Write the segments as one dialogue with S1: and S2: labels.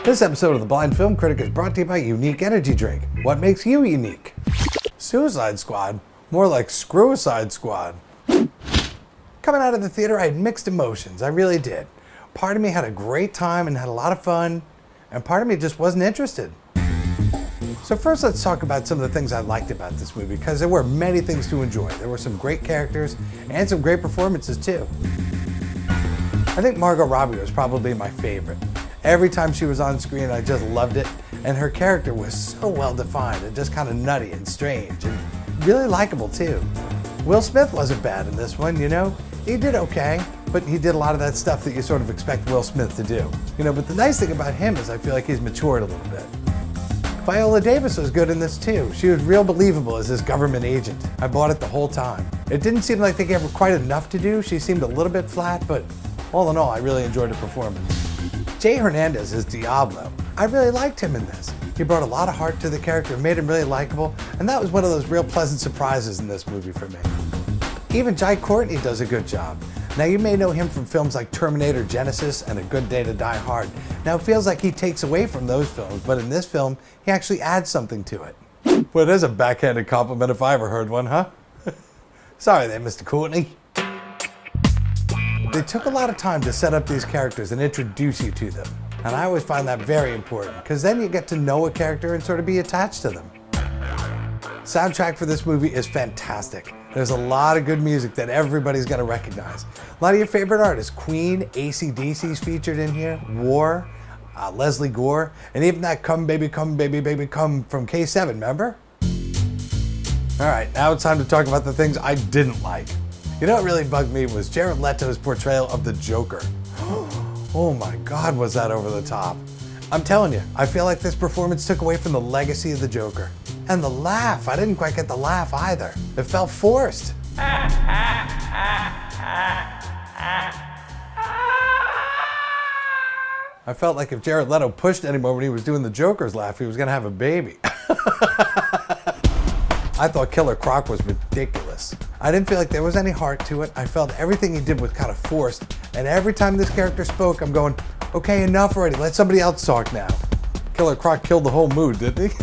S1: This episode of the Blind Film Critic is brought to you by Unique Energy Drink. What makes you unique? Suicide Squad? More like Screw-a-Side Squad. Coming out of the theater, I had mixed emotions. I really did. Part of me had a great time and had a lot of fun, and part of me just wasn't interested. So first, let's talk about some of the things I liked about this movie, because there were many things to enjoy. There were some great characters and some great performances too. I think Margot Robbie was probably my favorite. Every time she was on screen, I just loved it, and her character was so well defined and just kind of nutty and strange and really likable too. Will Smith wasn't bad in this one, you know? He did okay, but he did a lot of that stuff that you sort of expect Will Smith to do. You know, but the nice thing about him is I feel like he's matured a little bit. Viola Davis was good in this too. She was real believable as this government agent. I bought it the whole time. It didn't seem like they gave her quite enough to do. She seemed a little bit flat, but all in all, I really enjoyed her performance. Jay Hernandez as Diablo. I really liked him in this. He brought a lot of heart to the character, made him really likable, and that was one of those real pleasant surprises in this movie for me. Even Jai Courtney does a good job. Now, you may know him from films like Terminator Genesis and A Good Day to Die Hard. Now, it feels like he takes away from those films, but in this film, he actually adds something to it. Well, it is a backhanded compliment if I ever heard one, huh? Sorry there, Mr. Courtney. They took a lot of time to set up these characters and introduce you to them. And I always find that very important, because then you get to know a character and sort of be attached to them. Soundtrack for this movie is fantastic. There's a lot of good music that everybody's gonna recognize. A lot of your favorite artists, Queen, AC/DC's featured in here, War, Leslie Gore, and even that Come Baby Come Baby Baby Come from K7, remember? All right, now it's time to talk about the things I didn't like. You know what really bugged me was Jared Leto's portrayal of the Joker. Oh my God, was that over the top. I'm telling you, I feel like this performance took away from the legacy of the Joker. And the laugh, I didn't quite get the laugh either. It felt forced. I felt like if Jared Leto pushed anymore when he was doing the Joker's laugh, he was gonna have a baby. I thought Killer Croc was ridiculous. I didn't feel like there was any heart to it. I felt everything he did was kind of forced. And every time this character spoke, I'm going, okay, enough already. Let somebody else talk now. Killer Croc killed the whole mood, didn't he?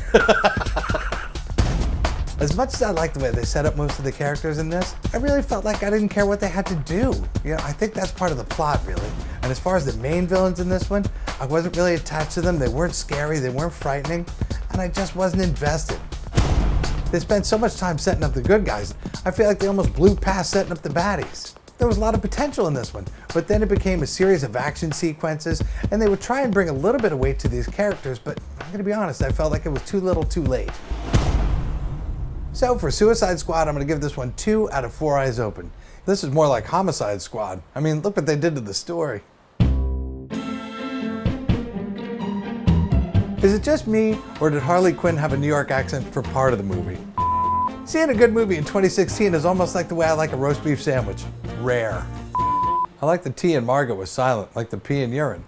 S1: As much as I liked the way they set up most of the characters in this, I really felt like I didn't care what they had to do. You know, I think that's part of the plot, really. And as far as the main villains in this one, I wasn't really attached to them. They weren't scary, they weren't frightening, and I just wasn't invested. They spent so much time setting up the good guys, I feel like they almost blew past setting up the baddies. There was a lot of potential in this one, but then it became a series of action sequences, and they would try and bring a little bit of weight to these characters, but I'm gonna be honest, I felt like it was too little too late. So for Suicide Squad, I'm gonna give this one 2 out of 4 eyes open. This is more like Homicide Squad. I mean, look what they did to the story. Is it just me, or did Harley Quinn have a New York accent for part of the movie? Seeing a good movie in 2016 is almost like the way I like a roast beef sandwich. Rare. I like the T in Margot was silent, like the P in urine.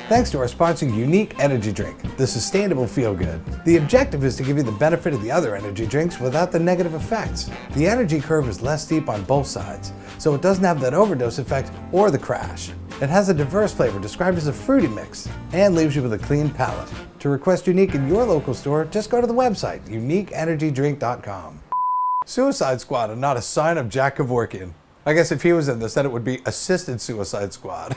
S1: Thanks to our sponsor, Unique Energy Drink, the sustainable feel-good. The objective is to give you the benefit of the other energy drinks without the negative effects. The energy curve is less steep on both sides, so it doesn't have that overdose effect or the crash. It has a diverse flavor described as a fruity mix and leaves you with a clean palate. To request Unique in your local store, just go to the website, uniqueenergydrink.com. Suicide Squad and not a sign of Jack Kevorkian. I guess if he was in this, then it would be Assisted Suicide Squad.